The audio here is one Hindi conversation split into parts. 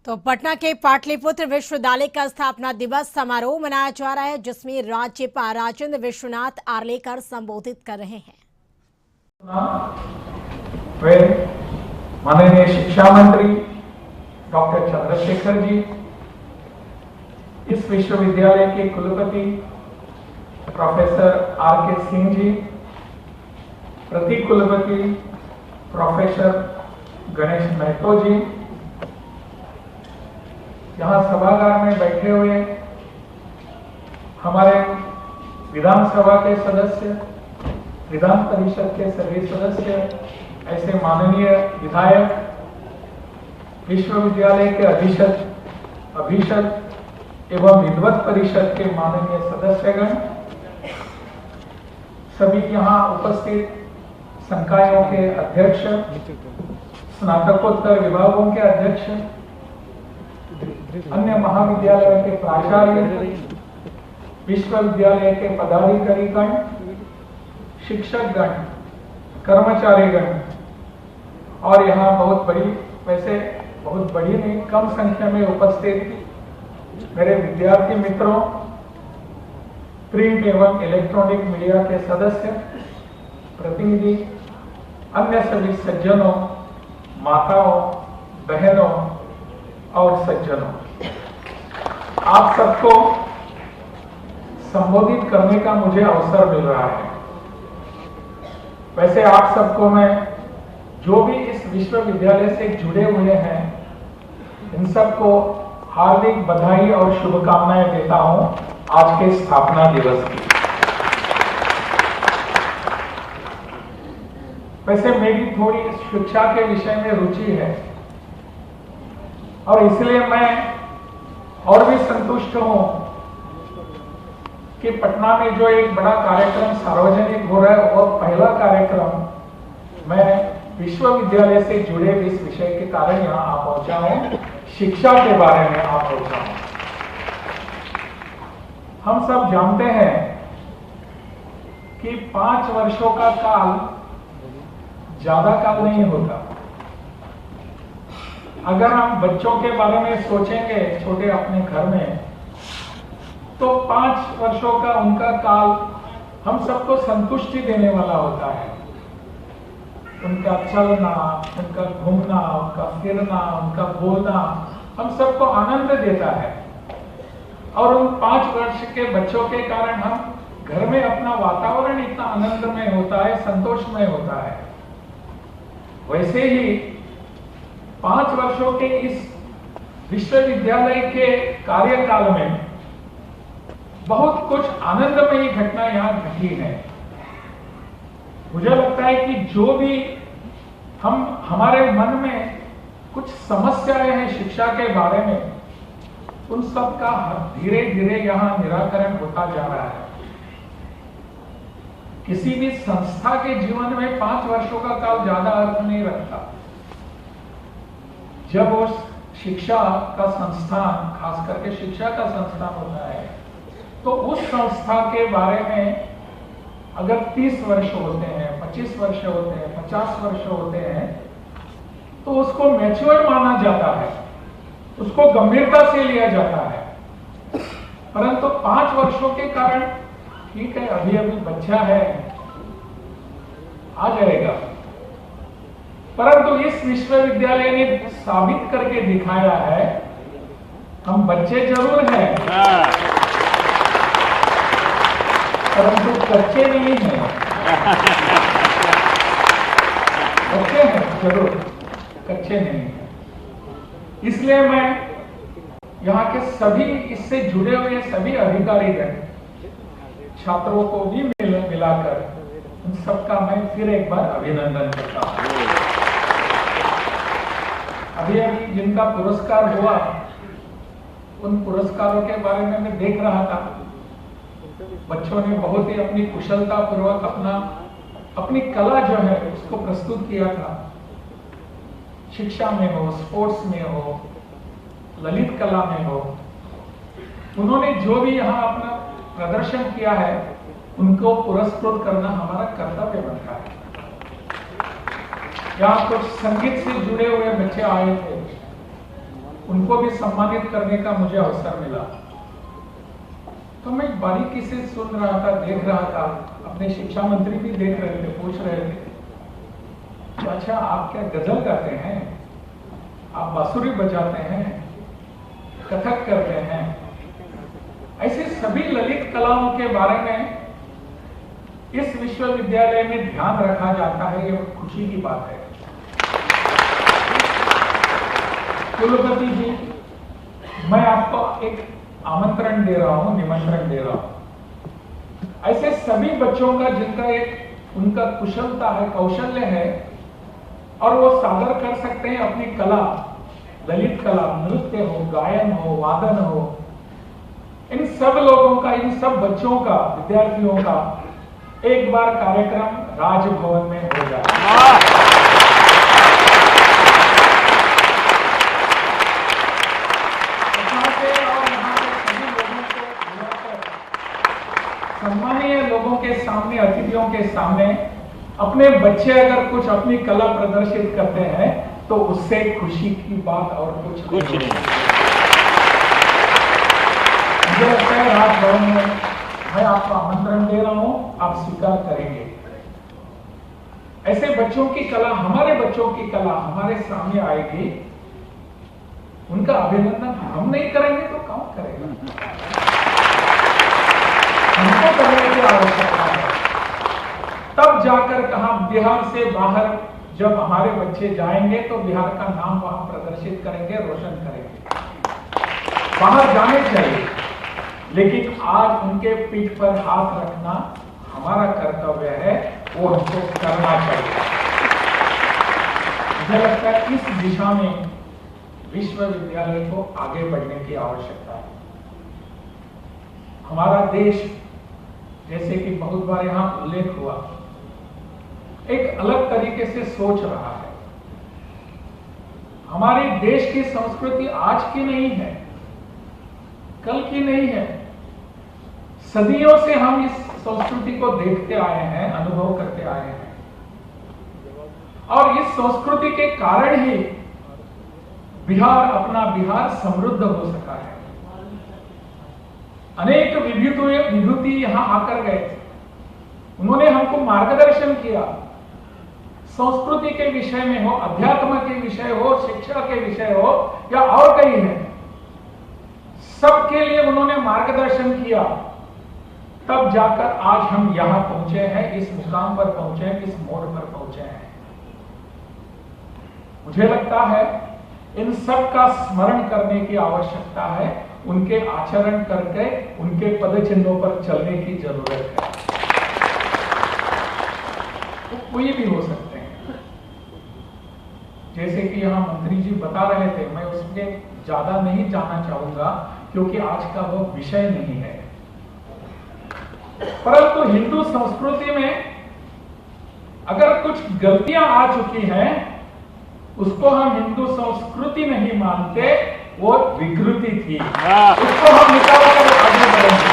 तो पटना के पाटलिपुत्र विश्वविद्यालय का स्थापना दिवस समारोह मनाया जा रहा है, जिसमें राज्यपाल राजेंद्र विश्वनाथ आर्लेकर संबोधित कर रहे हैं। वे माननीय शिक्षा मंत्री डॉक्टर चंद्रशेखर जी, इस विश्वविद्यालय के कुलपति प्रोफेसर आर के सिंह जी, प्रति कुलपति प्रोफेसर गणेश महतो जी, यहाँ सभागार में बैठे हुए हमारे विधानसभा के सदस्य, विधान परिषद के सभी सदस्य, ऐसे माननीय विधायक, विश्वविद्यालय के अधीक्षक एवं विद्वत परिषद के माननीय सदस्यगण, सभी यहाँ उपस्थित संकायों के अध्यक्ष, स्नातकोत्तर विभागों के अध्यक्ष, अन्य महाविद्यालयों के प्राचार्य, विश्वविद्यालय के पदाधिकारीगण, शिक्षकगण, कर्मचारीगण और यहाँ बहुत बड़ी नहीं, कम संख्या में उपस्थित मेरे विद्यार्थी मित्रों, प्रिंट एवं इलेक्ट्रॉनिक मीडिया के सदस्य, प्रतिनिधि, अन्य सभी सज्जनों, माताओं, बहनों और सज्जनों, आप सबको संबोधित करने का मुझे अवसर मिल रहा है। वैसे आप सबको मैं, जो भी इस विश्वविद्यालय से जुड़े हुए हैं, इन सबको हार्दिक बधाई और शुभकामनाएं देता हूं आज के स्थापना दिवस की। वैसे मेरी थोड़ी शिक्षा के विषय में रुचि है और इसलिए मैं और भी संतुष्ट हूं कि पटना में जो एक बड़ा कार्यक्रम सार्वजनिक हो रहा है, वह पहला कार्यक्रम मैं विश्वविद्यालय से जुड़े इस विषय के कारण यहां आ पहुंचा हूं, शिक्षा के बारे में आ पहुंचा हूं। हम सब जानते हैं कि 5 वर्षों का काल ज्यादा काल नहीं होता। अगर हम बच्चों के बारे में सोचेंगे छोटे अपने घर में, तो 5 वर्षों का उनका काल हम सबको संतुष्टि देने वाला होता है। उनका चलना, उनका घूमना, उनका फिरना, उनका बोलना हम सबको आनंद देता है और उन 5 वर्ष के बच्चों के कारण हम घर में अपना वातावरण इतना आनंदमय होता है, संतोषमय होता है। वैसे ही 5 वर्षों के इस विश्वविद्यालय के कार्यकाल में बहुत कुछ आनंदमयी घटना यहाँ घटी है। मुझे लगता है कि जो भी हमारे मन में कुछ समस्याएं हैं शिक्षा के बारे में, उन सब का धीरे धीरे यहाँ निराकरण होता जा रहा है। किसी भी संस्था के जीवन में 5 वर्षों का काल ज्यादा अर्थ नहीं रखता। जब वो शिक्षा का संस्थान, खास करके शिक्षा का संस्थान होता है, तो उस संस्था के बारे में अगर 30 वर्ष होते हैं, 25 वर्ष होते हैं, 50 वर्ष होते हैं, तो उसको मैच्योर माना जाता है, उसको गंभीरता से लिया जाता है। परंतु 5 वर्षों के कारण, ठीक है, अभी बच्चा है, आ जाएगा, परंतु इस विश्वविद्यालय ने साबित करके दिखाया है, हम बच्चे जरूर हैं, परंतु कच्चे नहीं हैं। बच्चे हैं जरूर, कच्चे नहीं हैं। इसलिए मैं यहाँ के सभी इससे जुड़े हुए सभी अधिकारीगण, छात्रों को भी मिलाकर उन सबका मैं फिर एक बार अभिनंदन करता हूँ। अभी जिनका पुरस्कार हुआ, उन पुरस्कारों के बारे में मैं देख रहा था। बच्चों ने बहुत ही अपनी कुशलता पूर्वक अपनी कला जो है उसको प्रस्तुत किया था। शिक्षा में हो, स्पोर्ट्स में हो, ललित कला में हो, उन्होंने जो भी यहाँ अपना प्रदर्शन किया है, उनको पुरस्कृत करना हमारा कर्तव्य बनता है। यहाँ कुछ संगीत से जुड़े हुए बच्चे आए थे, उनको भी सम्मानित करने का मुझे अवसर मिला। तो मैं बारीकी से सुन रहा था, देख रहा था, अपने शिक्षा मंत्री भी देख रहे थे, पूछ रहे थे, तो अच्छा आप क्या गजल गाते हैं, आप बांसुरी बजाते हैं, कथक करते हैं, ऐसे सभी ललित कलाओं के बारे में इस विश्वविद्यालय में ध्यान रखा जाता है, ये खुशी की बात है। कुलपति जी, मैं आपको एक आमंत्रण दे रहा हूं, निमंत्रण दे रहा हूं। ऐसे सभी बच्चों का जिनका एक उनका कुशलता है, कौशल्य है और वो सादर कर सकते हैं अपनी कला, ललित कला, नृत्य हो, गायन हो, वादन हो, इन सब लोगों का, इन सब बच्चों का, विद्यार्थियों का एक बार कार्यक्रम राजभवन में हो जाए। सम्मानीय लोगों के सामने, अतिथियों के सामने अपने बच्चे अगर कुछ अपनी कला प्रदर्शित करते हैं तो उससे खुशी की बात और कुछ नहीं। मुझे लगता है राजभवन में मैं आपको आमंत्रण दे रहा हूं, आप स्वीकार करेंगे। ऐसे बच्चों की कला, हमारे बच्चों की कला हमारे सामने आएगी, उनका अभिनंदन हम नहीं करेंगे तो कौन करेगा? हमको करने की आवश्यकता है। तब जाकर कहां, बिहार से बाहर जब हमारे बच्चे जाएंगे तो बिहार का नाम वहां प्रदर्शित करेंगे, रोशन करेंगे। बाहर जाने चाहिए, लेकिन आज उनके पीठ पर हाथ रखना हमारा कर्तव्य है, वो हमको करना चाहिए। मुझे लगता है इस दिशा में विश्वविद्यालय को आगे बढ़ने की आवश्यकता है। हमारा देश, जैसे कि बहुत बार यहां उल्लेख हुआ, एक अलग तरीके से सोच रहा है। हमारे देश की संस्कृति आज की नहीं है, कल की नहीं है। सदियों से हम इस संस्कृति को देखते आए हैं, अनुभव करते आए हैं, और इस संस्कृति के कारण ही बिहार, अपना बिहार समृद्ध हो सका है। अनेक विभूति यहां आकर गए थे, उन्होंने हमको मार्गदर्शन किया, संस्कृति के विषय में हो, अध्यात्म के विषय हो, शिक्षा के विषय हो या और कहीं है, सबके लिए उन्होंने मार्गदर्शन किया। तब जाकर आज हम यहां पहुंचे हैं, इस मुकाम पर पहुंचे हैं, इस मोड़ पर पहुंचे हैं। मुझे लगता है इन सब का स्मरण करने की आवश्यकता है, उनके आचरण करके उनके पद चिन्हों पर चलने की जरूरत है। वो कोई भी हो सकते हैं, जैसे कि यहां मंत्री जी बता रहे थे, मैं उसमें ज्यादा नहीं जाना चाहूंगा क्योंकि आज का वो विषय नहीं है। परंतु हिंदू संस्कृति में अगर कुछ गलतियां आ चुकी हैं, उसको हम हिंदू संस्कृति नहीं मानते, वो विकृति थी, उसको हम निकाल कर आगे बढ़ेंगे।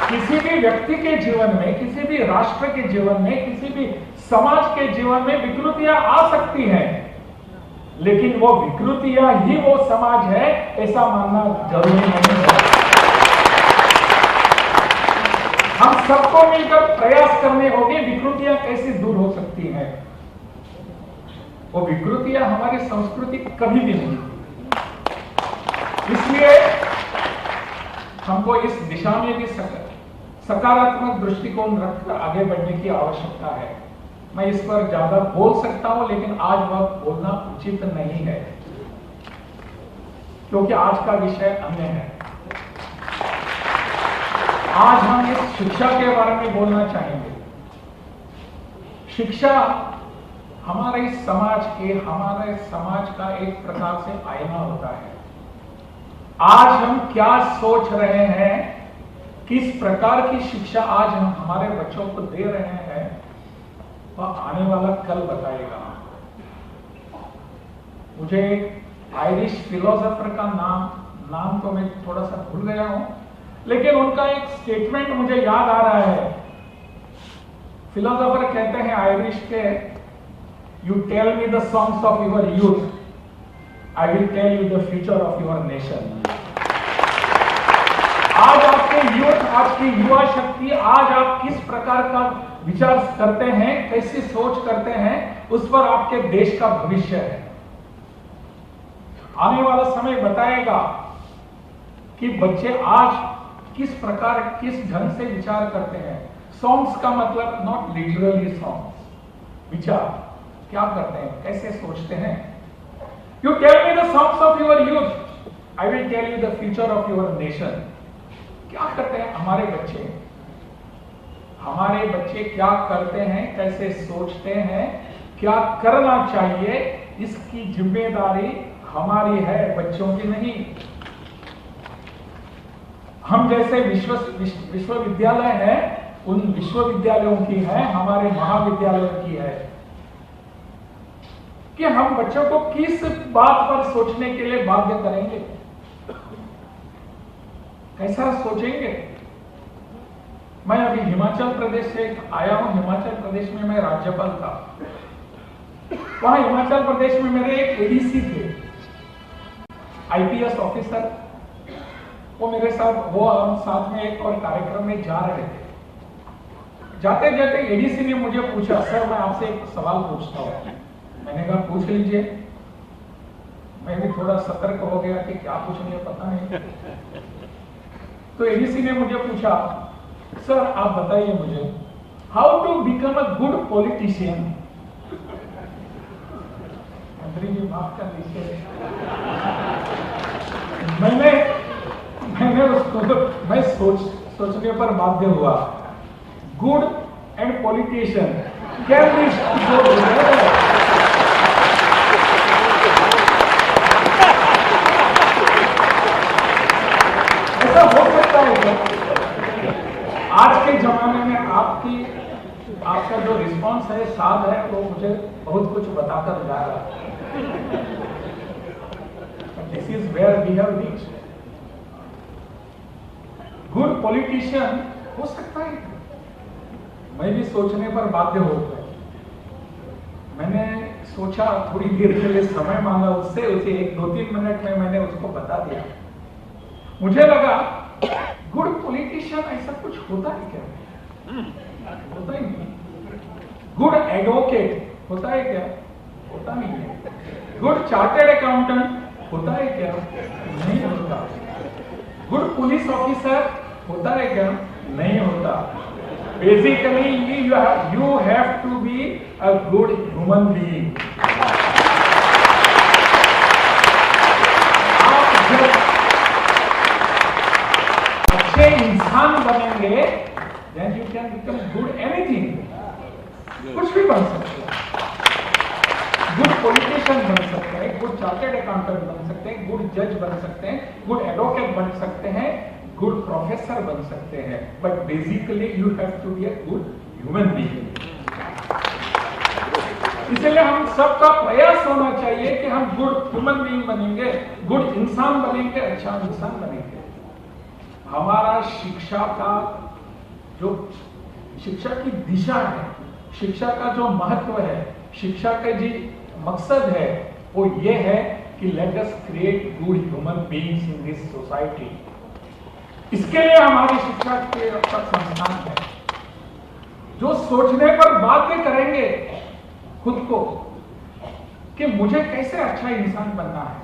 किसी भी व्यक्ति के जीवन में, किसी भी राष्ट्र के जीवन में, किसी भी समाज के जीवन में विकृतियां आ सकती हैं, लेकिन वो विकृतियां ही वो समाज है, ऐसा मानना जरूरी नहीं है। हम सबको मिलकर प्रयास करने होंगे, विकृतियां कैसे दूर हो सकती हैं। वो विकृतियां हमारी संस्कृति कभी भी नहीं, इसलिए हमको इस दिशा में भी सकारात्मक दृष्टिकोण रखकर आगे बढ़ने की आवश्यकता है। मैं इस पर ज्यादा बोल सकता हूं, लेकिन आज वह बोलना उचित नहीं है, क्योंकि आज का विषय अन्य है। आज हम इस शिक्षा के बारे में बोलना चाहेंगे। शिक्षा हमारे समाज का एक प्रकार से आईना होता है। आज हम क्या सोच रहे हैं, किस प्रकार की शिक्षा आज हम हमारे बच्चों को दे रहे हैं, वह आने वाला कल बताएगा। मुझे एक आयरिश फिलोसोफर का नाम तो मैं थोड़ा सा भूल गया हूं, लेकिन उनका एक स्टेटमेंट मुझे याद आ रहा है। फिलोसोफर कहते हैं आयरिश के, You tell me the songs of your youth. I will tell you the future of your nation. आज आपके यूथ, आज की युवा शक्ति, आज आप किस प्रकार का विचार करते हैं, कैसी सोच करते हैं, उस पर आपके देश का भविष्य है। आने वाला समय बताएगा कि बच्चे आज किस प्रकार, किस ढंग से विचार करते हैं। सॉन्ग्स का मतलब नॉट लिटरली सॉन्ग्स, विचार क्या करते हैं, कैसे सोचते हैं। You tell me the songs of your youth, I will tell you the future of your nation. क्या करते हैं हमारे बच्चे, हमारे बच्चे क्या करते हैं, कैसे सोचते हैं, क्या करना चाहिए, इसकी जिम्मेदारी हमारी है, बच्चों की नहीं। हम जैसे विश्वविद्यालय है, उन विश्वविद्यालयों की है, हमारे महाविद्यालयों की है कि हम बच्चों को किस बात पर सोचने के लिए बाध्य करेंगे, कैसा सोचेंगे। मैं अभी हिमाचल प्रदेश से आया हूं। हिमाचल प्रदेश में मैं राज्यपाल था। वहां हिमाचल प्रदेश में मेरे एक एडीसी थे, आईपीएस ऑफिसर। वो मेरे साथ, वो हम साथ में एक और कार्यक्रम में जा रहे थे। जाते जाते एडीसी ने मुझे पूछा, सर मैं आपसे एक सवाल पूछता हूं। मैंने कहा पूछ लीजिए। मैं भी थोड़ा सतर्क हो गया कि क्या पूछेंगे पता नहीं। तो एडीसी ने मुझे पूछा, सर आप बताइए मुझे, how to become a good politician. मंत्री जी माफ कर दीजिए, मैंने उसको मैं सोचने पर बाध्य हुआ। Good and politician can be go together. ऐसा हो सकता है क्या? आज के जमाने में आपका जो रिस्पॉन्स है, साथ है, वो मुझे बहुत कुछ बताकर जा रहा है। This is where we have reached. Good politician हो सकता है, मैं भी सोचने पर बाध्य हो गया। मैंने सोचा, थोड़ी देर के लिए समय मांगा उससे, उसे 1-2-3 मिनट में मैंने उसको बता दिया। मुझे लगा गुड पॉलिटिशियन ऐसा कुछ होता है क्या? होता ही नहीं। गुड एडवोकेट होता है क्या? होता नहीं है। गुड चार्टर्ड अकाउंटेंट होता है क्या? नहीं होता। गुड पुलिस ऑफिसर होता है क्या? नहीं होता। Basically you have to be a good human being. आप जब अच्छे इंसान बनेंगे, then you can become good anything. कुछ भी बन सकते हैं। गुड पॉलिटिशियन बन सकते हैं, गुड चार्टर्ड अकाउंटेंट बन सकते हैं, गुड जज बन सकते हैं, गुड एडवोकेट बन सकते हैं, गुड प्रोफेसर बन सकते हैं, but basically you have to be a good human being. इसलिए हम सबका प्रयास होना चाहिए कि हम गुड ह्यूमन बीइंग बनेंगे, गुड इंसान बनेंगे, अच्छा इंसान बनेंगे। हमारा शिक्षा का जो शिक्षा की दिशा है, शिक्षा का जो महत्व है, शिक्षा का जो मकसद है, वो ये है कि let us create good human beings in this society. इसके लिए हमारी शिक्षा के संस्थान है, जो सोचने पर बाध्य करेंगे खुद को कि मुझे कैसे अच्छा इंसान बनना है।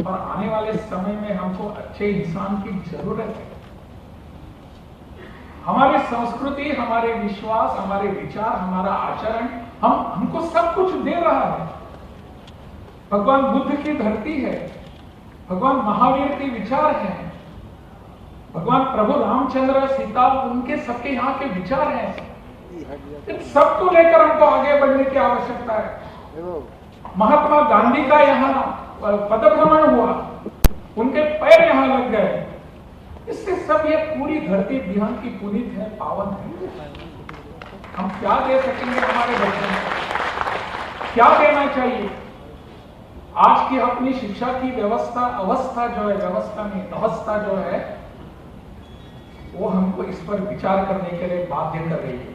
और आने वाले समय में हमको अच्छे इंसान की जरूरत है। हमारी संस्कृति, हमारे विश्वास, हमारे विचार, हमारा आचरण हमको सब कुछ दे रहा है। भगवान बुद्ध की धरती है, भगवान महावीर के विचार हैं, भगवान प्रभु रामचंद्र, सीता, उनके सबके यहाँ के विचार हैं। इन सबको लेकर हमको आगे बढ़ने की आवश्यकता है। महात्मा गांधी का यहाँ पदभ्रमण हुआ, उनके पैर यहाँ लग गए। इससे सब ये पूरी धरती बिहान की पुनीत है, पावन है। हम क्या दे सकेंगे हमारे बच्चों को? क्या देना चाहिए? आज की अपनी शिक्षा की अवस्था जो है वो हमको इस पर विचार करने के लिए बाध्य कर रही है।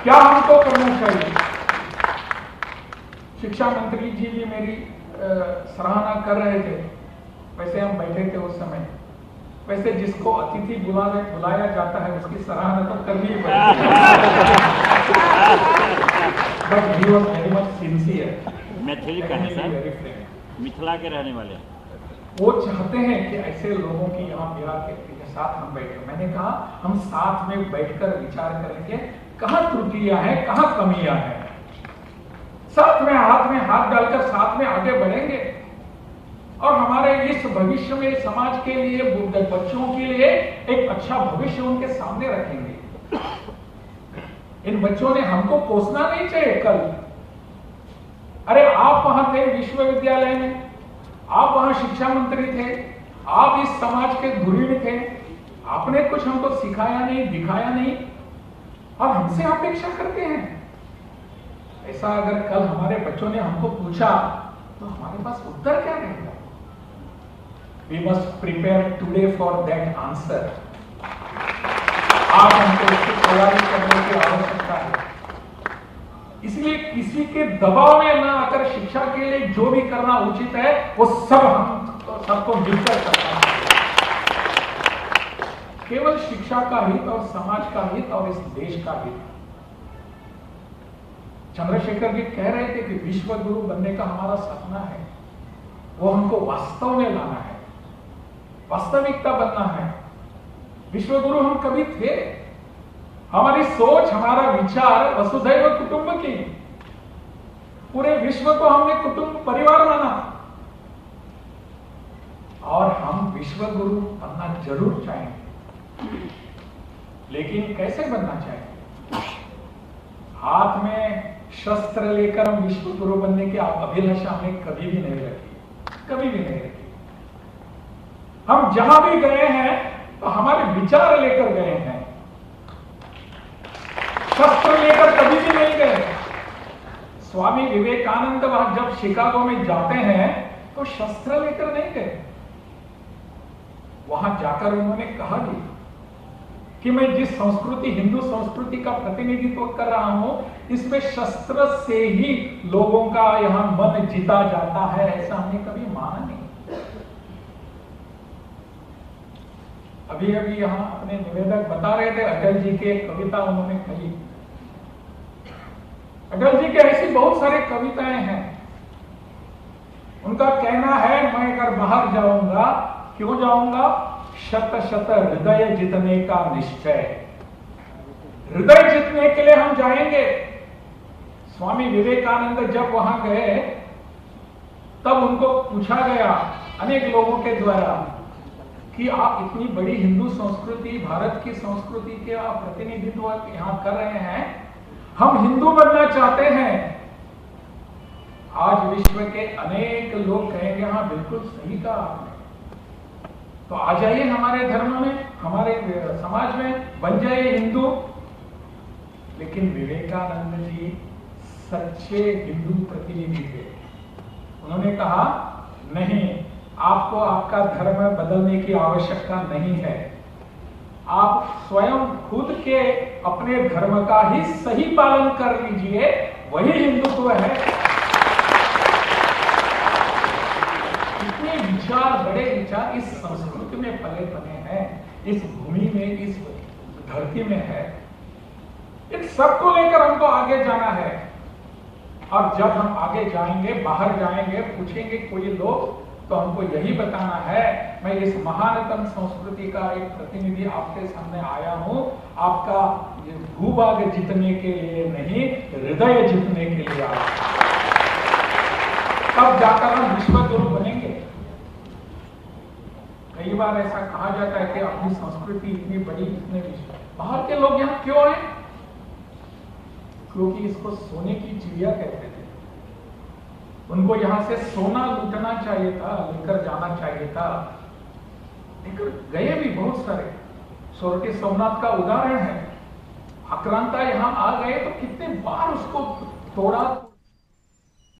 क्या हमको करना चाहिए? शिक्षा मंत्री जी भी मेरी सराहना कर रहे थे। वैसे हम बैठे थे उस समय। वैसे जिसको अतिथि बुलाया जाता है उसकी सराहना तो करनी ही पड़ती है। But he was very much sincere. Maithili का है सर, मिथिला के रहने वाले। वो चाहते हैं कि ऐसे लोगों की यहाँ मेरा के साथ हम बैठे। मैंने कहा हम साथ में बैठकर विचार करेंगे कहाँ त्रुटियां हैं, कहाँ कमियां हैं। साथ में हाथ डालकर साथ में आगे बढ़ेंगे और हमारे इस भविष्य में समाज के लिए, बच्चों के लिए एक अच्छा भविष्य उनके सामने रखेंगे। इन बच्चों ने हमको कोसना नहीं चाहिए कल। अरे आप वहां थे विश्वविद्यालय में, आप वहां शिक्षा मंत्री थे, आप इस समाज के धुरीण थे, आपने कुछ हमको सिखाया नहीं, दिखाया नहीं और हमसे अपेक्षा करते हैं। ऐसा अगर कल हमारे बच्चों ने हमको पूछा तो हमारे पास उत्तर क्या रहेगा? We must prepare today for that answer. आज हमको इसकी तैयारी करने की आवश्यकता है। इसलिए किसी के दबाव में न आकर शिक्षा के लिए जो भी करना उचित है वो सब हम सबको मिलकर करना है। केवल शिक्षा का हित और समाज का हित और इस देश का हित। चंद्रशेखर जी कह रहे थे कि विश्व गुरु बनने का हमारा सपना है, वो हमको वास्तव में लाना है, वास्तविकता बनना है। विश्व गुरु हम कभी थे। हमारी सोच, हमारा विचार वसुधैव कुटुंबकम। पूरे विश्व को हमने कुटुंब परिवार माना और हम विश्व गुरु बनना जरूर चाहेंगे। लेकिन कैसे बनना चाहेंगे? हाथ में शस्त्र लेकर हम विश्व गुरु बनने की अभिलाषा हमें कभी भी नहीं रखी, कभी भी नहीं रखी। हम जहां भी गए हैं तो हमारे विचार लेकर गए हैं, शस्त्र लेकर कभी भी नहीं गए। स्वामी विवेकानंद वहां जब शिकागो में जाते हैं तो शस्त्र लेकर नहीं गए। वहां जाकर उन्होंने कहा कि मैं जिस संस्कृति, हिंदू संस्कृति का प्रतिनिधित्व कर रहा हूं, इसमें शस्त्र से ही लोगों का यहां मन जीता जाता है, ऐसा हमने कभी माना नहीं। अभी अभी यहां अपने निवेदक बता रहे थे अटल जी की एक कविता उन्होंने कही। अटल जी के ऐसी बहुत सारी कविताएं हैं। उनका कहना है मैं अगर बाहर जाऊंगा, क्यों जाऊंगा? शत शत हृदय जीतने का निश्चय। हृदय जीतने के लिए हम जाएंगे। स्वामी विवेकानंद जब वहां गए तब उनको पूछा गया अनेक लोगों के द्वारा कि आप इतनी बड़ी हिंदू संस्कृति, भारत की संस्कृति के आप प्रतिनिधित्व यहां कर रहे हैं, हम हिंदू बनना चाहते हैं। आज विश्व के अनेक लोग कहेंगे हाँ बिल्कुल सही कहा आपने, तो आ जाइए हमारे धर्म में, हमारे समाज में, बन जाइए हिंदू। लेकिन विवेकानंद जी सच्चे हिंदू प्रतिनिधि थे। उन्होंने कहा नहीं, आपको आपका धर्म बदलने की आवश्यकता नहीं है। आप स्वयं खुद के अपने धर्म का ही सही पालन कर लीजिए, वही हिंदुत्व है। इतने विचार, बड़े विचार इस संस्कृति में पले बने हैं, इस भूमि में, इस धरती में है। इन सबको लेकर हमको आगे जाना है। और जब हम आगे जाएंगे, बाहर जाएंगे, पूछेंगे कोई लोग, तो हमको यही बताना है मैं इस महानतम संस्कृति का एक प्रतिनिधि आपके सामने आया हूं, आपका भूभाग जीतने के लिए नहीं, हृदय जीतने के लिए आया। तब जाकर हम विश्व गुरु बनेंगे। कई बार ऐसा कहा जाता है कि अपनी संस्कृति इतनी बड़ी, इतने विश्व, बाहर के लोग यहां क्यों आए? क्योंकि इसको सोने की चिड़िया कहते थे। उनको यहां से सोना लूटना चाहिए था, लेकर जाना चाहिए था, लेकर गए भी बहुत सारे। सोरठी सोमनाथ का उदाहरण है। आक्रांता यहां आ गए तो कितने बार उसको तोड़ा।